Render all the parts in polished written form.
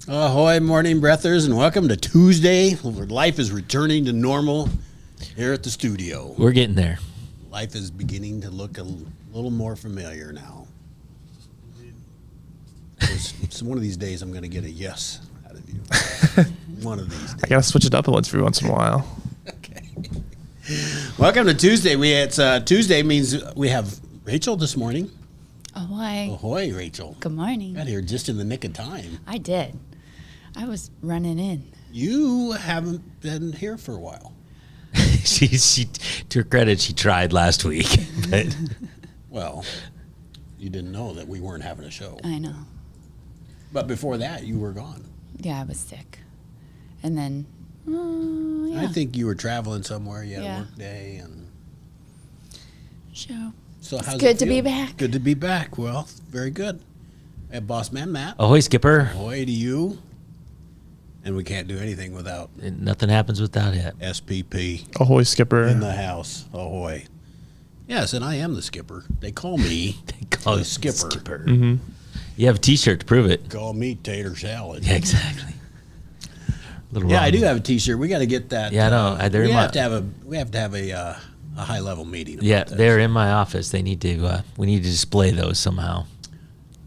Ahoy, morning breathers, and welcome to Tuesday, where life is returning to normal here at the studio. We're getting there. Life is beginning to look a little more familiar now. So one of these days, I'm going to get a yes out of you. One of these days. I gotta switch it up every once in a while. Okay. Welcome to Tuesday. Tuesday means we have Rachel this morning. Ahoy. Ahoy, Rachel. Good morning. Got here just in the nick of time. I did. I was running in. You haven't been here for a while. she, to her credit, she tried last week. But Well, you didn't know that we weren't having a show. I know. But before that, you were gone. Yeah, I was sick. And then, yeah. I think you were traveling somewhere. You had a Yeah. work day. And Show. so It's how's good it to be feel? back. Good to be back. Well, very good. And Boss Man Matt. ahoy, Skipper. Ahoy to you. And we can't do anything without Nothing happens without it. SPP Ahoy, Skipper. in the house. Ahoy. Yes, and I am the skipper. They call me They call the it skipper. Mm-hmm. You have a T-shirt to prove it. Call me tater salad. Yeah, exactly. Little Yeah, I wrong. do have a T-shirt. We got to get that. Yeah, I know. They're we in have my- to have a high level meeting. About Yeah, this. they're in my office. They need to. We need to display those somehow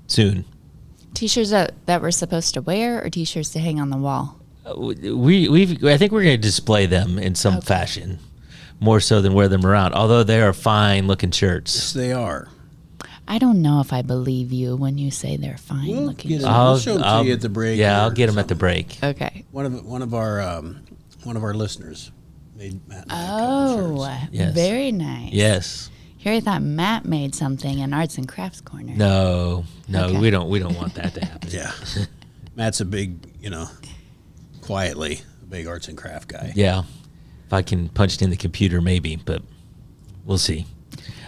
soon. T-shirts that we're supposed to wear or T-shirts to hang on the wall? I think we're going to display them in some Okay. fashion, more so than wear them around. Although they are fine looking shirts. Yes, they are. I don't know if I believe you when you say they're fine We'll looking. get it. We'll show them to you at the break. Yeah, or I'll get them at the something. break. Okay. One of our listeners made Matt and I a couple Oh, shirts. Yes. very nice. Yes. Here I thought Matt made something in Arts and Crafts Corner. No, Okay. we don't want that to happen. Yeah, Matt's a big, quietly a big arts and craft guy. Yeah. If I can punch it in the computer, maybe, but we'll see.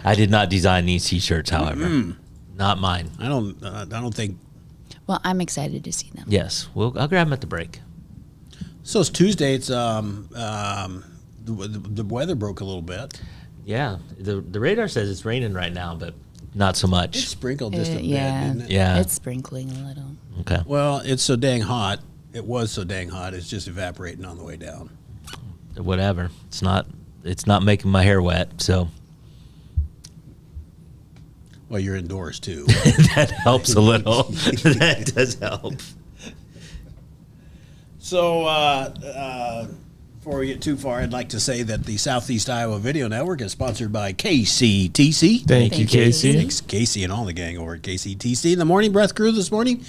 I did not design these T-shirts, however. Not mine. I don't think. Well, I'm excited to see them. Yes, I'll grab them at the break. So it's Tuesday. It's the weather broke a little bit. Yeah, the radar says it's raining right now, but not so It much. sprinkled just a bit, yeah. didn't it? Yeah. It's sprinkling a little. Okay. Well, it's so dang hot. It was so dang hot. It's just evaporating on the way down. Whatever. It's not making my hair wet, so Well, you're indoors too. that helps a little. That does help. So, before we get too far, I'd like to say that the Southeast Iowa Video Network is sponsored by KCTC. Thank you, Thank you. Casey. Thanks, Casey, and all the gang over at KCTC. The Morning Breath crew this morning,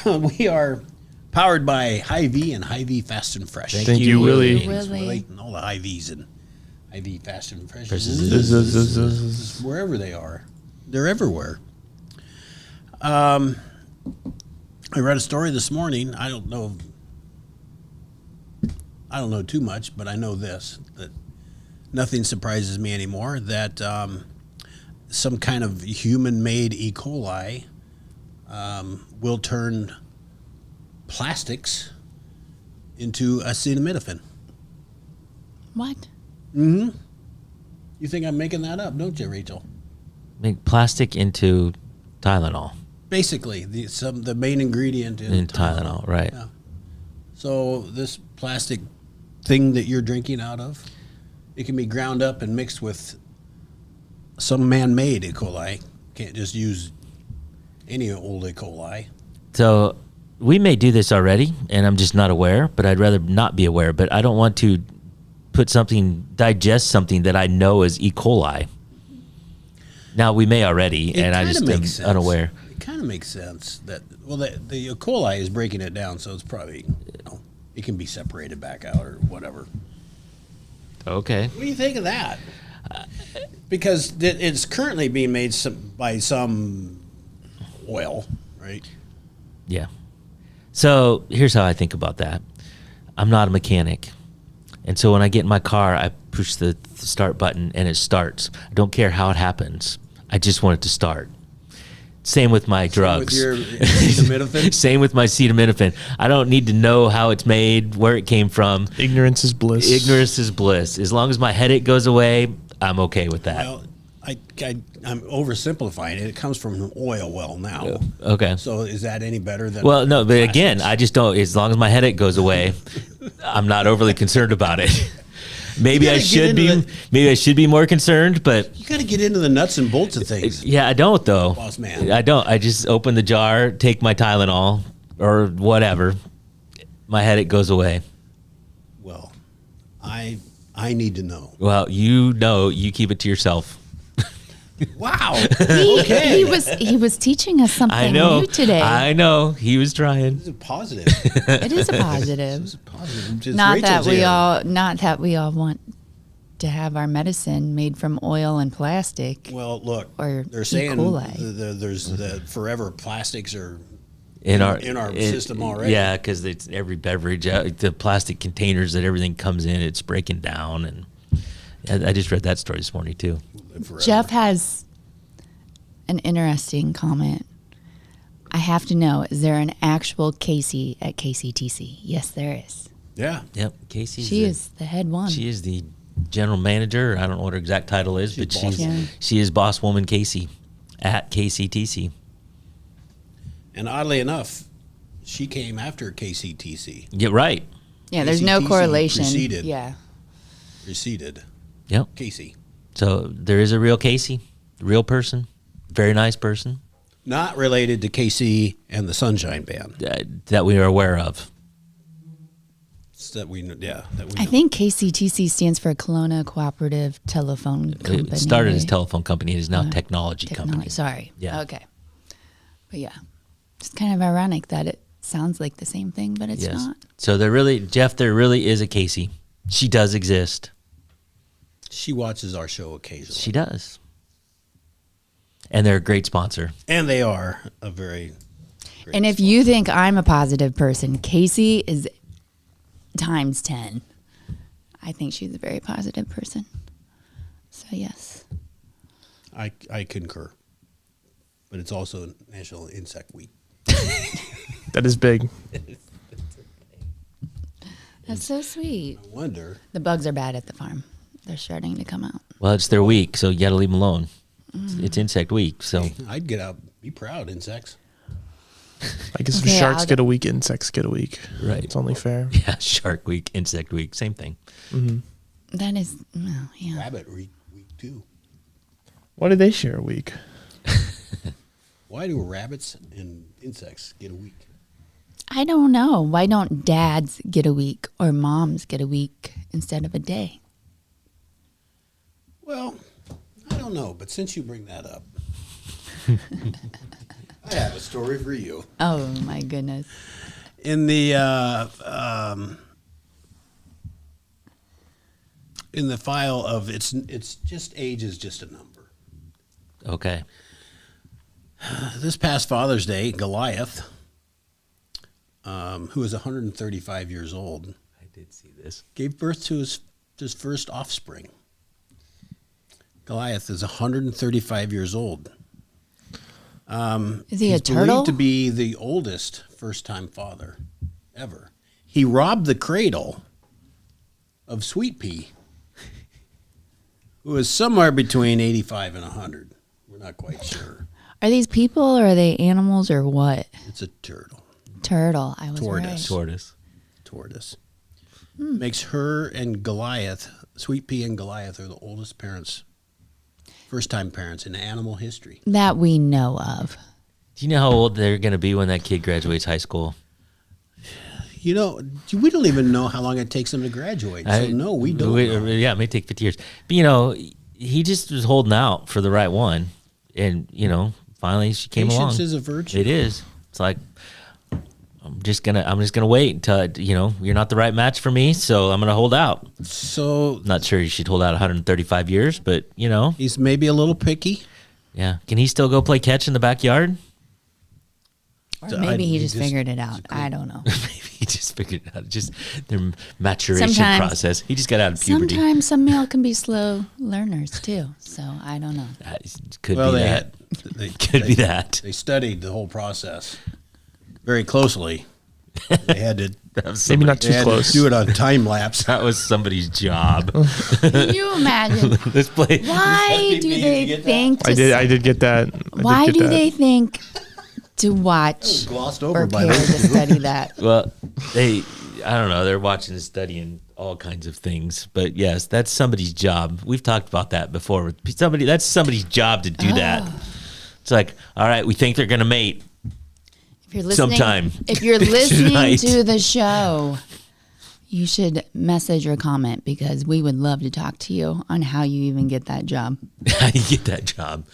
we are powered by Hy-Vee and Hy-Vee Fast and Fresh. Thank you, Willie. Thanks, Willie. And all the Hy-Vees and Hy-Vee Fast and Fresh. Wherever they are. They're everywhere. I read a story this morning. I don't know too much, but I know this, that nothing surprises me anymore, that some kind of human-made E. coli will turn plastics into acetaminophen. What? Mm-hmm. You think I'm making that up, don't you, Rachel? Make plastic into Tylenol. Basically, the main ingredient In Tylenol, right. Yeah. So this plastic thing that you're drinking out of, it can be ground up and mixed with some man-made E. coli. Can't just use any old E. coli. So we may do this already, and I'm just not aware, but I'd rather not be aware. But I don't want to digest something that I know is E. coli. Now, we may already, and I just am unaware. It kind of makes sense that, well, the E. coli is breaking it down, so it's probably, it can be separated back out or whatever. Okay. What do you think of that? Because it's currently being made by some oil, right? Yeah. So here's how I think about that. I'm not a mechanic. And so when I get in my car, I push the start button and it starts. I don't care how it happens. I just want it to start. Same with my drugs. With your acetaminophen? Same with my acetaminophen. I don't need to know how it's made, where it came from. Ignorance is bliss. Ignorance is bliss. As long as my headache goes away, I'm okay with that. Well, I'm oversimplifying it. It comes from an oil well now. Okay. So is that any better than? Well, no, but again, I just don't. As long as my headache goes away, I'm not overly concerned about it. Maybe You I gotta get should be. into Maybe I should be more concerned, but You got to get into the nuts and bolts of things. yeah, I don't though. Boss man. I don't. I just open the jar, take my Tylenol or whatever. My headache goes away. Well, I need to know. Well, you keep it to yourself. Wow. He was teaching us something I know. new today. I know. He was trying. This is positive. It is a positive. Just Not Rachel's that we all want to have our medicine made from oil and plastic. Well, look, Or they're E. saying coli. there's the forever plastics are In our system already. Yeah, because it's every beverage, the plastic containers that everything comes in, it's breaking down. And I just read that story this morning too. forever. Jeff has an interesting comment. I have to know, is there an actual Casey at KCTC? Yes, there is. Yeah. Yep, Casey. She is the head one. She is the general manager. I don't know what her exact title is, but boss woman. she is boss woman Casey at KCTC. And oddly enough, she came after KCTC. Yeah, right. Yeah, there's no KCTC correlation. preceded. Yeah. Preceded Yep. Casey. So there is a real Casey, real person, very nice person Not related to KC and the Sunshine Band. that we are aware of. It's that we know. I think KCTC stands for Kelowna Cooperative Telephone Company. It started as a right? telephone company. It is now technology company. Sorry. Yeah. Okay. But yeah, it's kind of ironic that it sounds like the same thing, but it's Yes. not. So there really is a Casey. She does exist. She watches our show occasionally. She does. And they're a great sponsor. And they are a very great And if you think I'm a positive person, Casey is times 10. I think she's a very positive person. So yes. I concur. But it's also National Insect Week. That is big. That's so sweet. I wonder. The bugs are bad at the farm. They're starting to come out. Well, it's their week, so you got to leave them alone. It's insect week, so I'd get out, be proud, insects. I guess Okay, if sharks I'll get a week, insects get a week. Right. It's only fair. yeah, shark week, insect week, same thing. That is, well, yeah. Rabbit week too. Why do they share a week? Why do rabbits and insects get a week? I don't know. Why don't dads get a week or moms get a week instead of a day? Well, I don't know, but since you bring that up, I have a story for you. Oh my goodness. In the file of it's just age is just a number. Okay. This past Father's Day, Goliath, who is 135 years old, I did see this. gave birth to his first offspring. Goliath is 135 years old. Is he He's a turtle? believed to be the oldest first-time father ever. He robbed the cradle of Sweet Pea, who is somewhere between 85 and 100. We're not quite sure. Are these people or are they animals or what? It's a turtle. Turtle. I was Tortoise. Tortoise. Tortoise. Makes her and Goliath, Sweet Pea and Goliath, are the oldest parents, first-time parents in animal history. right. That we know of. Do you know how old they're going to be when that kid graduates high school? You know, we don't even know how long it takes them to graduate. So no, we don't know. Yeah, it may take 50 years. But, you know, he just was holding out for the right one. And, you know, finally she came along. Patience is a virtue. It is. It's like, I'm just gonna wait until, you know, you're not the right match for me, so I'm gonna hold out. So Not sure you should hold out 135 years, but, you know, he's maybe a little picky. yeah. Can he still go play catch in the backyard? Or So maybe he he just just- figured it out. I don't know. Maybe he just figured it out. Just their maturation Sometimes- process. He just got out of puberty. Sometimes some male can be slow learners too. So I don't know. Could Well, be they that. had, they, Could be that. They studied the whole process very closely They had to, Maybe not they too had close. to do it on time lapse. That was somebody's job. Can you imagine? This place. Why do they think? To I did get that. Why do they think to watch Glossed or over by care to those. study that? Well, I don't know. They're watching and studying all kinds of things. But yes, that's somebody's job. We've talked about that before. That's somebody's job to do that. It's like, all right, we think they're going to mate. If you're listening, Sometime if you're listening tonight. to the show, you should message or comment because we would love to talk to you on how you even get that job. How you get that job?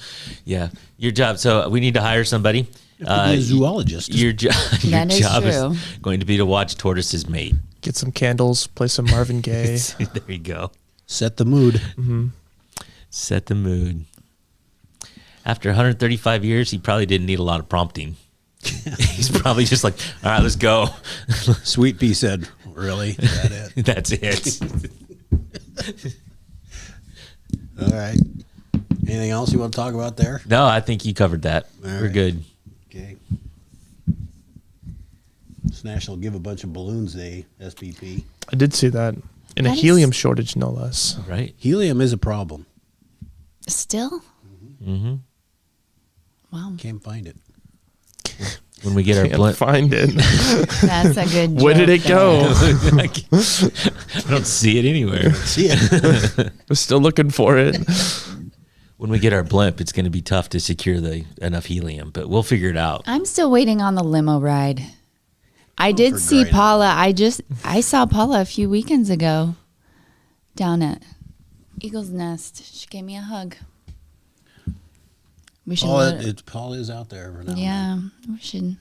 Yeah, your job. So we need to hire somebody. Be a zoologist. Your, your That is job true. is going to be to watch tortoises mate. Get some candles, play some Marvin Gaye. There you go. Set the mood. Set the mood. After 135 years, he probably didn't need a lot of prompting. He's probably just like, all right, let's go. Sweet Pea said, really? Is that it? That's it. All right. Anything else you want to talk about there? No, I think you covered that. All We're right. good. Okay. It's National Give a Bunch of Balloons Day, SPP. I did see that. In a That is- helium shortage, no less. Right? Helium is a problem. Still? Mm-hmm. Wow. Can't find it. When we get our Can't blunt. find it. That's a good Where did joke it go? I don't see it anywhere. See it. We're still looking for it. When we get our blimp, it's going to be tough to secure enough helium, but we'll figure it out. I'm still waiting on the limo ride. I did for see crying out Paula. I saw Paula a few weekends ago down at Eagle's Nest. She gave me a hug. We should. Paul is out there for now. Yeah, we should.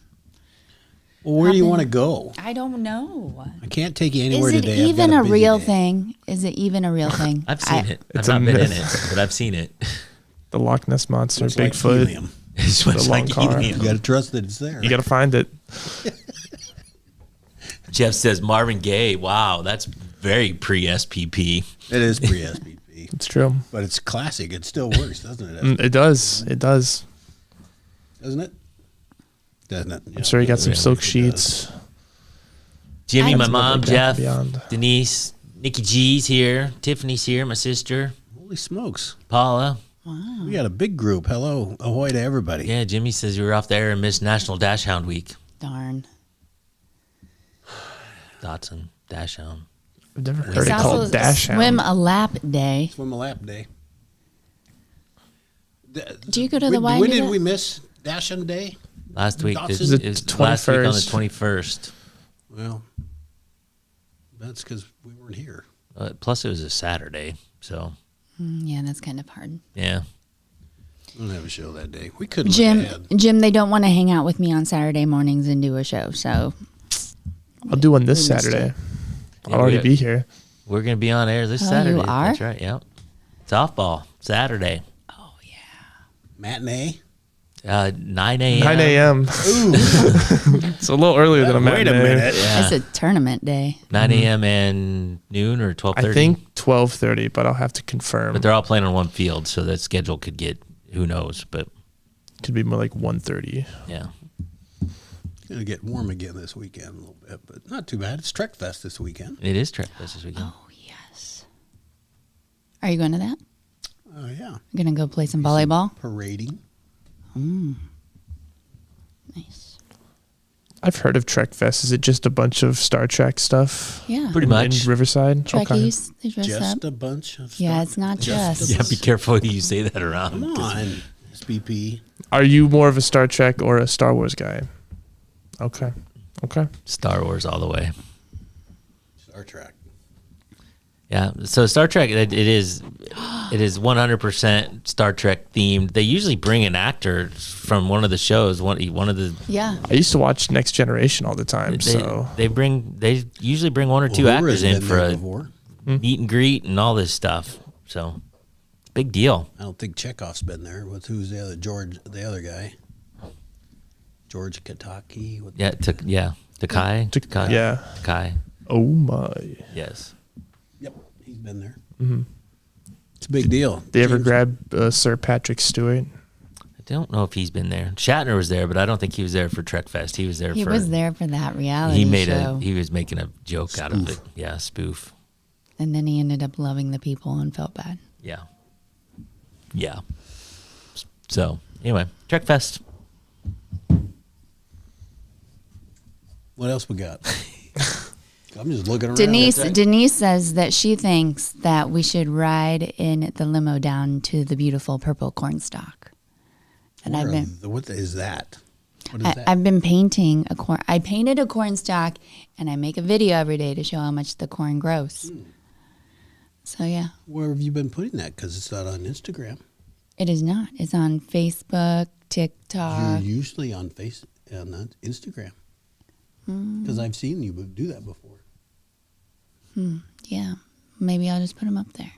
Well, where do you Hop in. want to go? I don't know. I can't take you anywhere Is it today. I've even got a busy real day. thing? Is it even a real thing? I've seen it. I've It's a not been in myth. it, but I've seen it. The Loch Ness Monster, It's like Bigfoot. helium. It's much long like car. helium. You got to trust that it's there. You got to find it. Jeff says Marvin Gaye. Wow, that's very pre-SPP. It is pre-SPP, It's true. but it's classic. It still works, doesn't it? It does. It does. Doesn't it? Doesn't it? I'm sure you got some Yeah, silk it does. sheets. Jimmy, my I've mom, never Jeff, gone beyond. Denise, Nikki G's here, Tiffany's here, my sister, Holy smokes. Paula. We got a big group. Hello. Ahoy to everybody. Yeah, Jimmy says you were off there and missed National Dash Hound Week. Darn. Dotson, Dash Hound. I've never heard It's it also called Dash Swim Hound. a Lap Day. Swim a lap day. Do you go to the When YU? did we miss Dashing Day? Last week, Dotson? this Is it is last week on the 21st? 21st. Well, that's because we weren't here. Plus, it was a Saturday, so Yeah, that's kind of hard. yeah. We don't have a show that day. We couldn't Jim, look ahead. Jim, they don't want to hang out with me on Saturday mornings and do a show. So I'll do one this We missed Saturday. it. Yeah, I'll already we- be here. We're gonna be on air this Oh, you Saturday. are? That's right. Yep. Softball Saturday, Matinee? 9 a.m. 9 a.m. It's a little earlier than a Wait a matinee. minute. it's a tournament day. 9 a.m. and noon or 12:30. I think 12:30, but I'll have to confirm. but they're all playing on one field, so that schedule could get who knows. But Could be more like 1:30. yeah, It's going to get warm again this weekend a little bit, but not too bad. It's Trek Fest this weekend. it is Trek Fest this weekend. Oh yes. Are you going to that? Oh, yeah. You're gonna go play some volleyball. Parading. Nice. I've heard of Trek Fest. Is it just a bunch of Star Trek stuff? Yeah. Pretty much. In Riverside? Trekkies. They dress Just up. a bunch of Yeah, stuff. it's not a just. Yeah, bunch. be careful who you say that around. Come 'cause on, SPP. Are you more of a Star Trek or a Star Wars guy? Okay. Okay. Star Wars all the way. Star Trek. Yeah, so Star Trek, it is 100% Star Trek themed. They usually bring an actor from one of the shows, one of the. Yeah. I used to watch Next Generation all the time, so They usually bring one or two Uhura actors has in been for there a before. meet and greet and all this stuff. So, big deal. I don't think Chekhov's been there. Who's the other the other guy? George Kataki. Yeah, Takai. yeah. Takai. Oh my. Yes. Yep, he's been there. Mm-hmm. It's a big deal. They ever James- grab Sir Patrick Stewart? don't know if he's been there. Shatner was there, but I don't think he was there for Trek Fest. He was there He for. was there for that reality He made show. he was making a joke out of it. Yeah, spoof. And then he ended up loving the people and felt bad. Yeah. Yeah. So anyway, Trek Fest. What else we got? I'm just looking around. Denise says that she thinks that we should ride in the limo down to the beautiful purple cornstalk. And What is that? What is that? I've been painting a corn. I painted a cornstalk, and I make a video every day to show how much the corn grows. So yeah, Where have you been putting that? Because it's not on Instagram. it is not. It's on Facebook, TikTok. You're usually on Instagram. Because I've seen you do that before. Yeah, maybe I'll just put them up there.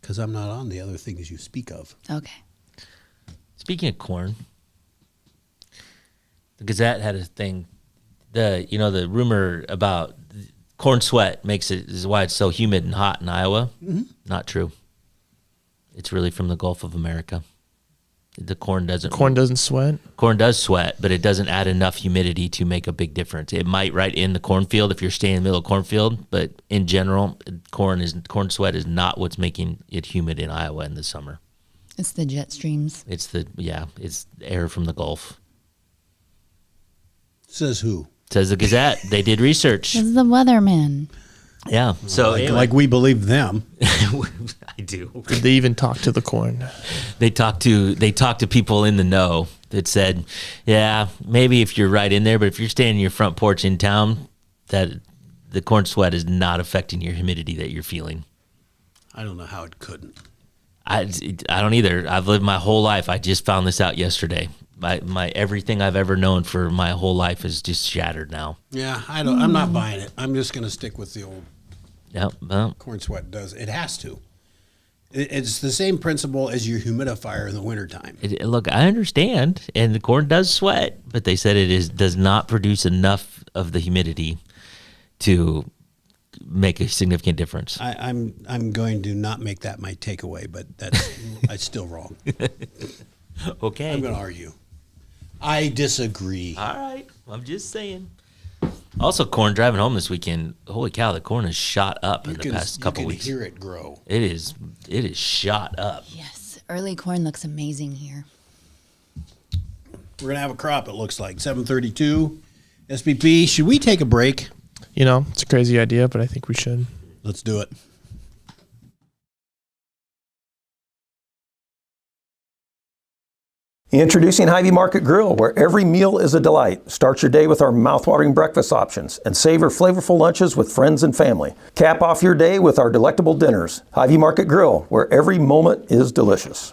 Because I'm not on the other things you speak of. Okay. Speaking of corn, the Gazette had a thing. The rumor about corn sweat is why it's so humid and hot in Iowa. Mm-hmm. Not true. It's really from the Gulf of America. The corn doesn't sweat. Corn does sweat, but it doesn't add enough humidity to make a big difference. It might right in the cornfield if you're staying in the middle of cornfield, but in general, corn sweat is not what's making it humid in Iowa in the summer. It's the jet streams. It's air from the Gulf. Says who? Says the Gazette. They did research. This is the weatherman. Yeah. So Like we believe them. I do. Did they even talk to the corn? They talked to people in the know that said, yeah, maybe if you're right in there, but if you're standing in your front porch in town, that the corn sweat is not affecting your humidity that you're feeling. I don't know how it couldn't. I don't either. I've lived my whole life. I just found this out yesterday. My everything I've ever known for my whole life is just shattered now. Yeah, I'm not buying it. I'm just going to stick with the old Yep. Well, corn sweat does. It has to. It's the same principle as your humidifier in the wintertime. Look, I understand, and the corn does sweat, but they said does not produce enough of the humidity to make a significant difference. I'm going to not make that my takeaway, but that's still wrong. Okay. I'm going to argue. I disagree. All right. I'm just saying. Also, corn driving home this weekend. Holy cow, the corn has shot up in the past couple weeks. You can hear it grow. It is shot up. Yes, early corn looks amazing here. We're going to have a crop, it looks like. 7:32. SPP, should we take a break? It's a crazy idea, but I think we should. Let's do it. Introducing Hy-Vee Market Grill, where every meal is a delight. Start your day with our mouthwatering breakfast options and savor flavorful lunches with friends and family. Cap off your day with our delectable dinners. Hy-Vee Market Grill, where every moment is delicious.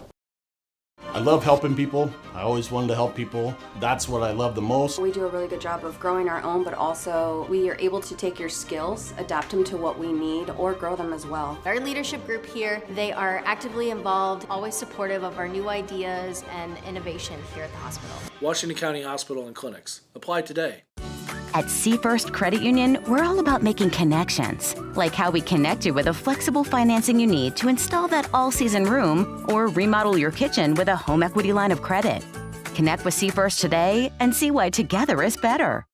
I love helping people. I always wanted to help people. That's what I love the most. We do a really good job of growing our own, but also we are able to take your skills, adapt them to what we need, or grow them as well. Our leadership group here, they are actively involved, always supportive of our new ideas and innovation here at the hospital. Washington County Hospital and Clinics. Apply today. At Seafirst Credit Union, we're all about making connections, like how we connect you with a flexible financing you need to install that all-season room or remodel your kitchen with a home equity line of credit. Connect with Seafirst today and see why together is better.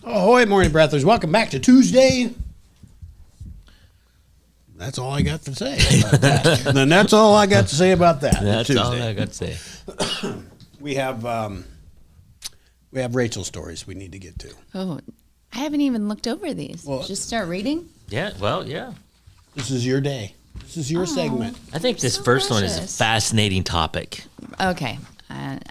Ahoy, morning breathers. Welcome back to Tuesday. That's all I got to say about that. Then that's all I got to say about that. That's Tuesday. all I got to say. We have We have Rachel stories we need to get to. Oh, I haven't even looked over these. Well- Just start reading? Yeah, well, yeah. This is your day. This is your segment. I think this So first one is a precious. fascinating topic. Okay.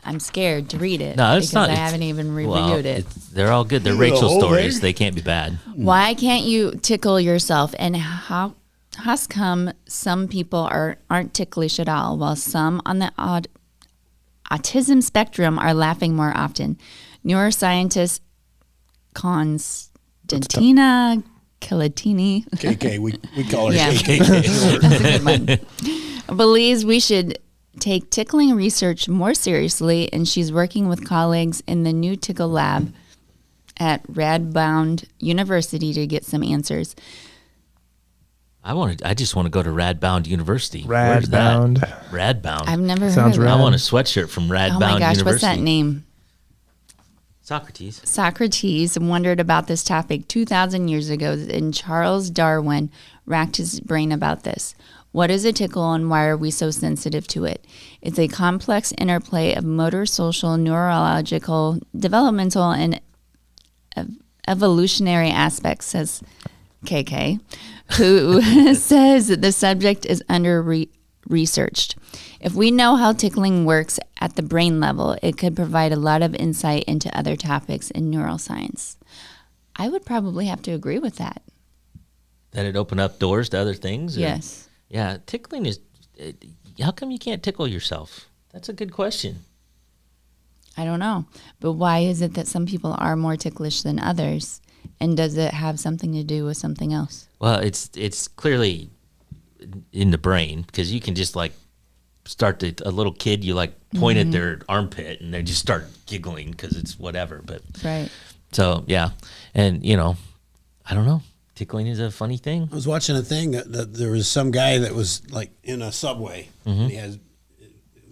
I'm scared to read it No, it's because not. I it's- haven't even well, reviewed it. They're all good. They're You read the Rachel whole stories. thing? They can't be bad. Why can't you tickle yourself? And how's come some people aren't ticklish at all, while some on the autism spectrum are laughing more often? Neuroscientist Constantina Kilatini KK, we call her Yeah. KK. that's a good one, believes we should take tickling research more seriously, and she's working with colleagues in the new Tickle Lab at Radboud University to get some answers. I just want to go to Radboud University. Where's that? Radboud. Radboud. I've never Sounds heard of I it. want a sweatshirt from Radboud Oh my gosh, University. what's that name? Socrates. Socrates wondered about this topic 2,000 years ago, and Charles Darwin racked his brain about this. What is a tickle and why are we so sensitive to it? It's a complex interplay of motor, social, neurological, developmental, and evolutionary aspects, says KK, who says that the subject is under-researched. If we know how tickling works at the brain level, it could provide a lot of insight into other topics in neuroscience. I would probably have to agree with that. That it opened up doors to other things? or- Yes. Yeah, tickling is. How come you can't tickle yourself? That's a good question. I don't know. But why is it that some people are more ticklish than others? And does it have something to do with something else? Well, it's clearly in the brain because you can just like start a little kid, you like point at their armpit and they just start giggling because it's whatever. But Right. so, yeah. And, I don't know. Tickling is a funny thing. I was watching a thing that there was some guy that was like in a subway. And he was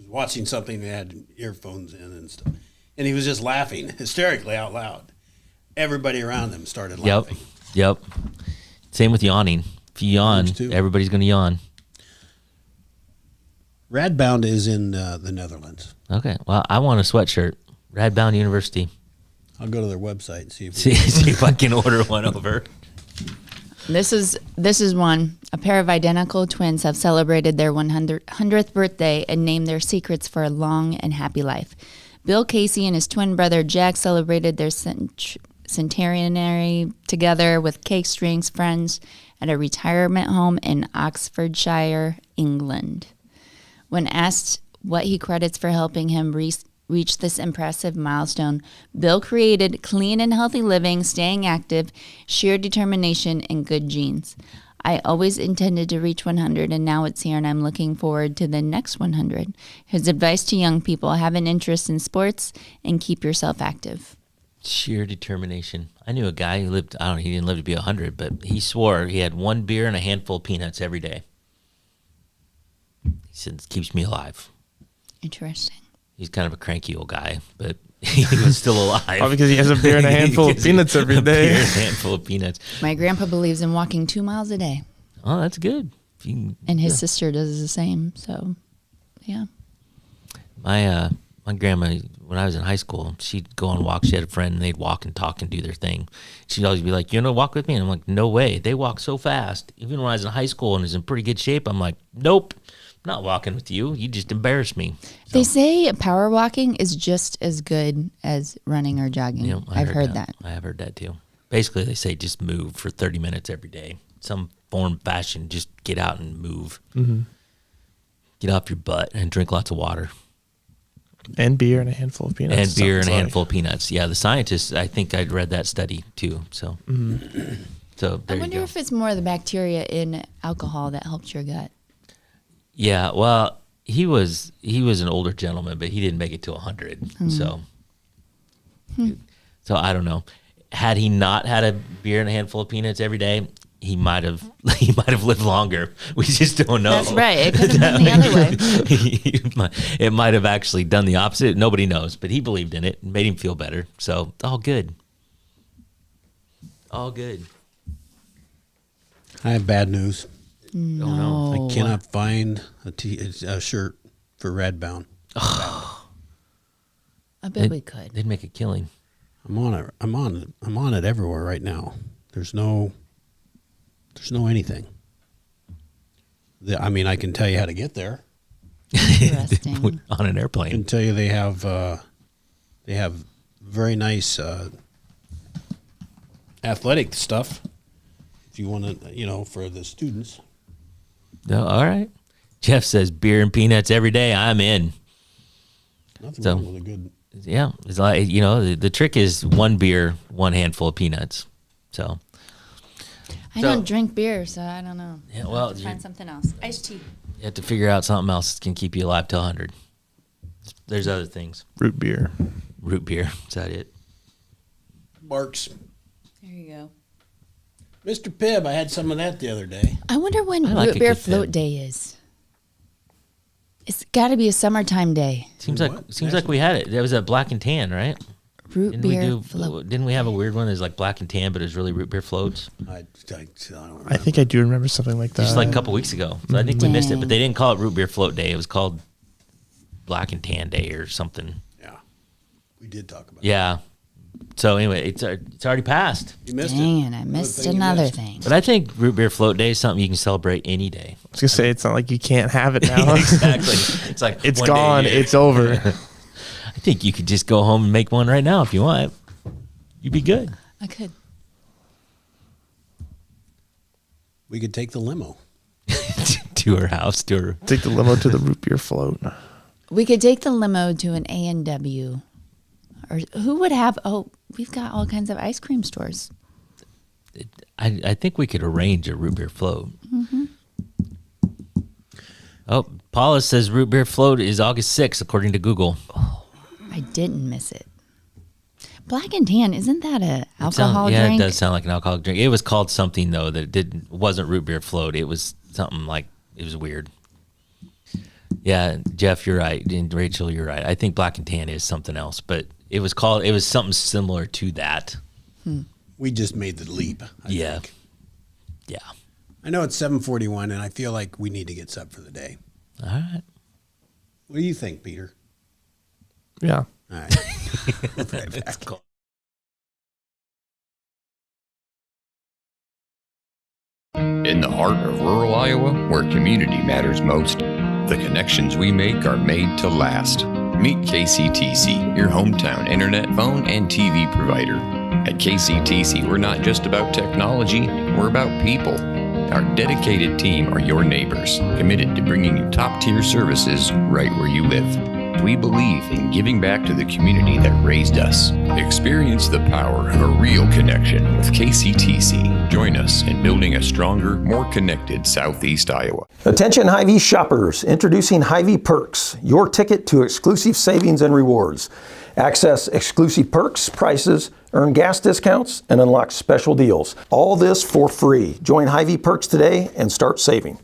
watching something that had earphones in and stuff. And he was just laughing hysterically out loud. Everybody around him started laughing. Yep. Same with yawning. If you yawn, Yours too. everybody's going to yawn. Radboud is in the Netherlands. Okay. Well, I want a sweatshirt. Radboud University. I'll go to their website and see if See if I can order one over. This is one. A pair of identical twins have celebrated their 100th birthday and named their secrets for a long and happy life. Bill Casey and his twin brother Jack celebrated their centenary together with cakes, drinks, friends at a retirement home in Oxfordshire, England. When asked what he credits for helping him reach this impressive milestone, Bill created clean and healthy living, staying active, sheer determination, and good genes. I always intended to reach 100, and now it's here, and I'm looking forward to the next 100. His advice to young people: have an interest in sports and keep yourself active. Sheer determination. I knew a guy who lived, he didn't live to be 100, but he swore he had one beer and a handful of peanuts every day. He said, it keeps me alive. Interesting. He's kind of a cranky old guy, but he was still alive. Oh, because he has a beer and a handful of Because he- peanuts every a day. beer and a handful of peanuts. My grandpa believes in walking 2 miles a day, Oh, that's good. If you- and his sister does the same. So, yeah. My grandma, when I was in high school, she'd go on walks. She had a friend, and they'd walk and talk and do their thing. She'd always be like, walk with me? And I'm like, no way. They walk so fast. Even when I was in high school and was in pretty good shape, I'm like, nope, not walking with you. You just embarrass me. They say power walking is just as good as running or jogging. Yeah, I've heard that. I have heard that too. Basically, they say just move for 30 minutes every day. Some form, fashion, just get out and move. Mm-hmm. Get off your butt and drink lots of water. And beer and a handful of peanuts. And beer and a Sounds handful of peanuts. Yeah, the scientists, I think I'd read that study too. So, so there I you wonder go. if it's more the bacteria in alcohol that helped your gut. Yeah, well, he was an older gentleman, but he didn't make it to 100. So I don't know. Had he not had a beer and a handful of peanuts every day, he might have lived longer. We just don't know. That's right. It could have been the other way. It might have actually done the opposite. Nobody knows, but he believed in it and made him feel better. So all good. All good. I have bad news. Oh no. I cannot find a shirt for Radboud. I bet we could. They'd make a killing. I'm on it. I'm on it everywhere right now. There's no anything. I mean, I can tell you how to get there. Interesting. On an I airplane. can tell you they have very nice athletic stuff. If you want to, for the students. No, all right. Jeff says beer and peanuts every day. I'm in. Nothing So- wrong with a good. Yeah, it's like the trick is one beer, one handful of peanuts. So I don't drink beer, so I don't know. Yeah, I'll well, have to find something else. Iced tea. you have to figure out something else that can keep you alive till 100. There's other things. Root beer. Root beer. Is that it? Marks. There you go. Mr. Pibb, I had some of that the other day. I wonder when I like root a beer good float fib. day is. It's got to be a summertime day. Seems What? like we had it. That was a black and tan, right? Root Didn't beer we do? float. Didn't we have a weird one that's like black and tan, but it's really root beer floats? I don't remember. I think I do remember something like that. Just like a couple weeks ago. So I think we missed it, Dang. but they didn't call it root beer float day. It was called black and tan day or something. Yeah, we did talk about. Yeah. So anyway, it's already passed. It. You missed Dang it. it, I missed thing you another missed. thing. But I think root beer float day is something you can celebrate any day. I was gonna say it's not like you can't have it now. Exactly. It's like It's one day a gone. year. It's over. I think you could just go home and make one right now if you want. You'd be good. I could. We could take the limo. To her house, to her. Take the limo to the root beer float. We could take the limo to an A&W. Or who would have, we've got all kinds of ice cream stores. I think we could arrange a root beer float. Mm-hmm. Oh, Paula says root beer float is August 6th, according to Google. I didn't miss it. Black and tan, isn't that a It alcohol sound- yeah, drink? it does sound like an alcoholic drink. It was called something though that wasn't root beer float. It was something like it was weird. Yeah, Jeff, you're right, and Rachel, you're right. I think black and tan is something else, but it was something similar to that. We just made the leap. I Yeah. think. Yeah. I know it's 7:41, and I feel like we need to get set for the day. All right. What do you think, Peter? Yeah. All right. We'll be right back. That's cool. In the heart of rural Iowa, where community matters most, the connections we make are made to last. Meet KCTC, your hometown internet, phone, and TV provider. At KCTC, we're not just about technology, we're about people. Our dedicated team are your neighbors, committed to bringing you top-tier services right where you live. We believe in giving back to the community that raised us. Experience the power of a real connection with KCTC. Join us in building a stronger, more connected Southeast Iowa. Attention Hy-Vee shoppers, introducing Hy-Vee Perks, your ticket to exclusive savings and rewards. Access exclusive perks, prices, earn gas discounts, and unlock special deals. All this for free. Join Hy-Vee Perks today and start saving.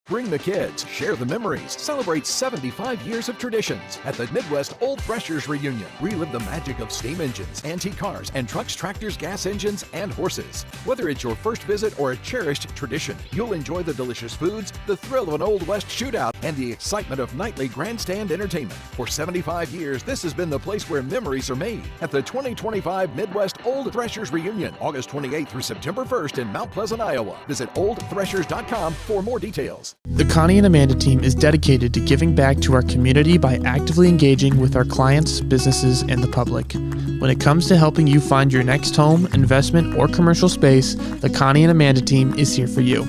Bring the kids, share the memories, celebrate 75 years of traditions at the Midwest Old Threshers Reunion. Relive the magic of steam engines, antique cars, and trucks, tractors, gas engines, and horses. Whether it's your first visit or a cherished tradition, you'll enjoy the delicious foods, the thrill of an Old West shootout, and the excitement of nightly grandstand entertainment. For 75 years, this has been the place where memories are made at the 2025 Midwest Old Threshers Reunion, August 28th through September 1st in Mount Pleasant, Iowa. Visit oldthreshers.com for more details. The Connie and Amanda team is dedicated to giving back to our community by actively engaging with our clients, businesses, and the public. When it comes to helping you find your next home, investment, or commercial space, the Connie and Amanda team is here for you.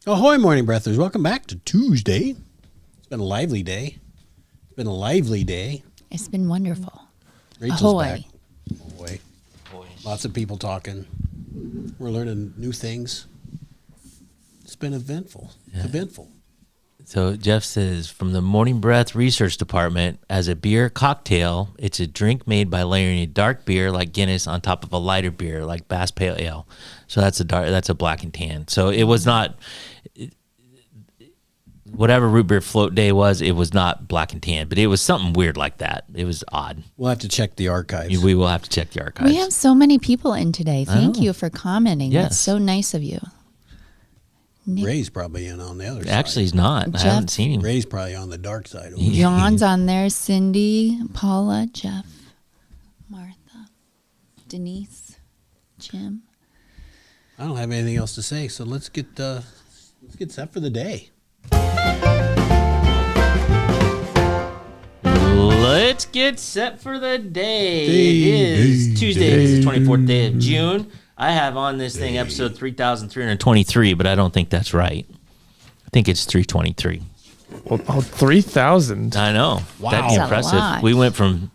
Ahoy, morning breathers. Welcome back to Tuesday. It's been a lively day. It's been a lively day. It's been wonderful. Rachel's Ahoy. back. Ahoy. Lots of people talking. We're learning new things. It's been eventful. Yeah. Eventful. So Jeff says, from the Morning Breath Research Department, as a beer cocktail, it's a drink made by layering a dark beer like Guinness on top of a lighter beer like Bass Pale Ale. So that's a black and tan. So it was not, whatever root beer float day was, it was not black and tan, but it was something weird like that. It was odd. We'll have to check the archives. We will have to check the archives. We have so many people in today. Thank you for commenting. Yes. That's so nice of you. Ray's probably in on the other side. Actually, he's not. I haven't seen him. Ray's probably on the dark side. John's on there. Cindy, Paula, Jeff, Martha, Denise, Jim. I don't have anything else to say, so let's get set for the day. Let's get set for the day. It is Tuesday. It's the 24th day of June. I have on this thing episode 3,323, but I don't think that's right. I think it's 323. Well, 3,000. I know. Wow. That'd be That's a impressive. lot. We went from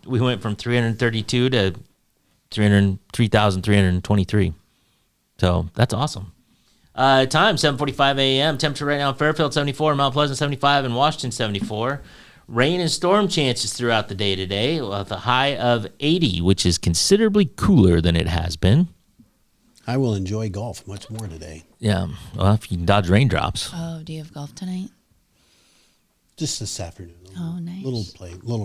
332 to 3,323. So that's awesome. Time 7:45 a.m. Temperature right now in Fairfield 74, Mount Pleasant 75, and Washington 74. Rain and storm chances throughout the day today with a high of 80, which is considerably cooler than it has been. I will enjoy golf much more today. Yeah, well, if you can dodge raindrops. Oh, do you have golf tonight? Just this afternoon. Oh, nice. Little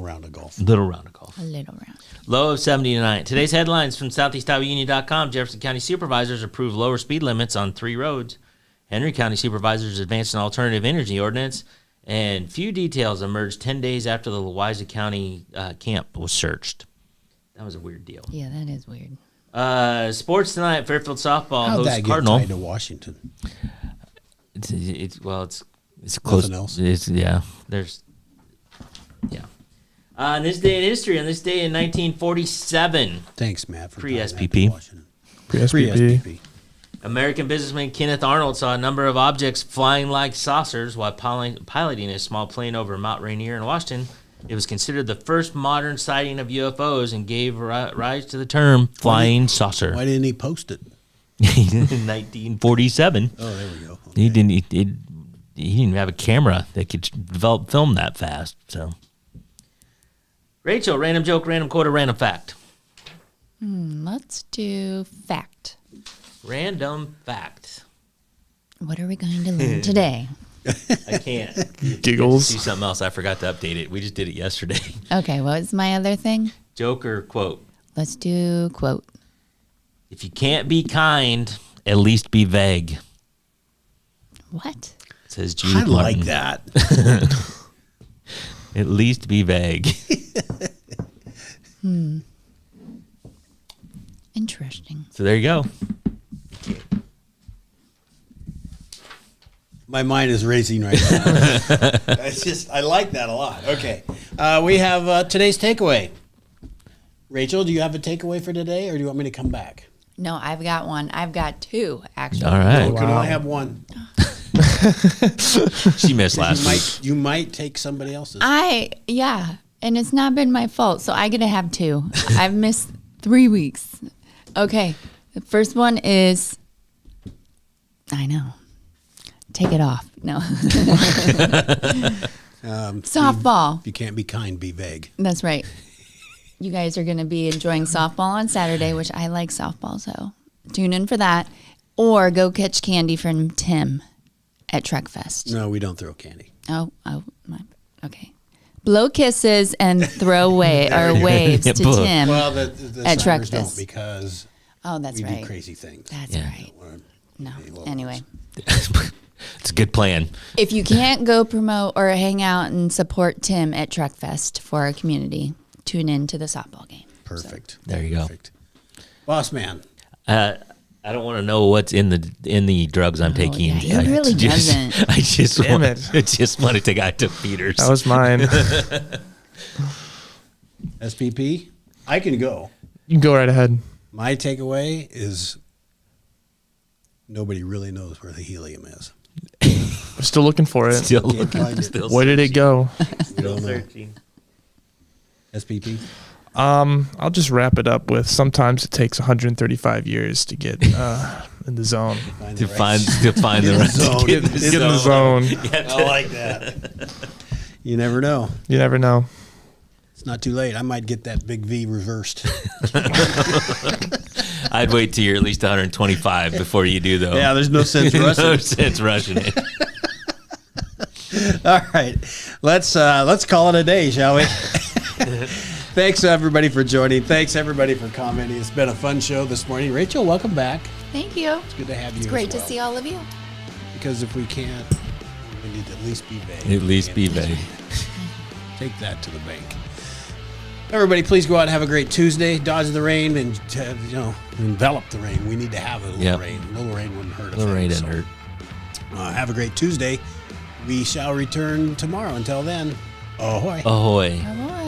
round of golf. Little round of golf. A little round. Low of 70 tonight. Today's headlines from SoutheastIowaUnion.com. Jefferson County supervisors approve lower speed limits on 3 roads. Henry County supervisors advanced an alternative energy ordinance. And few details emerged 10 days after the Louisa County camp was searched. That was a weird deal. Yeah, that is weird. Sports tonight, Fairfield softball How'd hosts that get Cardinal. tied to Washington? It's close. Nothing else? On this day in history, on this day in 1947, Thanks, Matt, for tying that to Pre-SPP. Washington. Pre-SPP. American businessman Kenneth Arnold saw a number of objects flying like saucers while piloting a small plane over Mount Rainier in Washington. It was considered the first modern sighting of UFOs and gave rise to the term flying saucer. Why didn't he post it? In 1947. Oh, there we go. Okay. He didn't even have a camera that could develop film that fast. So, Rachel, random joke, random quote, or random fact? Let's do fact. Random fact. What are we going to learn today? I can't. Giggles. Do something else. I forgot to update it. We just did it yesterday. Okay, what was my other thing? Joke or quote? Let's do quote. If you can't be kind, at least be vague. What? Says Jude I like Martin. that. At least be vague. Interesting. So there you go. My mind is racing right now. I like that a lot. Okay. We have today's takeaway. Rachel, do you have a takeaway for today, or do you want me to come back? No, I've got one. I've got 2, actually. All right. You can only have one. She missed last week. You might take somebody else's. Yeah, and it's not been my fault, so I get to have 2. I've missed 3 weeks. Okay, the first one is, I know, take it off. No. Softball. If you can't be kind, be vague. That's right. You guys are going to be enjoying softball on Saturday, which I like softball, so tune in for that. Or go catch candy from Tim at Trek Fest. No, we don't throw candy. Okay. Blow kisses and throw waves to Tim Well, the at Trek Sounders don't, Fest. because That's we right. do crazy things. That's right. No. Anyway. It's a good plan. If you can't go promote or hang out and support Tim at Trek Fest for our community, tune in to the softball game. Perfect. There you go. Perfect. Boss man. I don't want to know what's in the drugs I'm taking. Yeah, he really doesn't. I just want to take out to Peters. That was mine. SPP, I can go. You can go right ahead. My takeaway is nobody really knows where the helium is. We're still looking for it. Still Can't looking. find it. Still Where did it go? Still searching. SPP. I'll just wrap it up with sometimes it takes 135 years to get in the zone. To find the right zone. Get in the zone. I like that. You never know. You never know. It's not too late. I might get that big V reversed. I'd wait till you're at least 125 before you do, though. Yeah, there's no sense rushing. No sense rushing it. All right, let's call it a day, shall we? Thanks everybody for joining. Thanks everybody for commenting. It's been a fun show this morning. Rachel, welcome back. Thank you. It's good to have you. It's great as well. to see all of you. Because if we can't, we need to at least be vague. At least be vague. Take that to the bank. Everybody, please go out and have a great Tuesday. Dodge the rain and envelop the rain. We need to have a little rain. A little rain wouldn't hurt. A little rain didn't hurt. Have a great Tuesday. We shall return tomorrow. Until then, ahoy. Ahoy. Ahoy.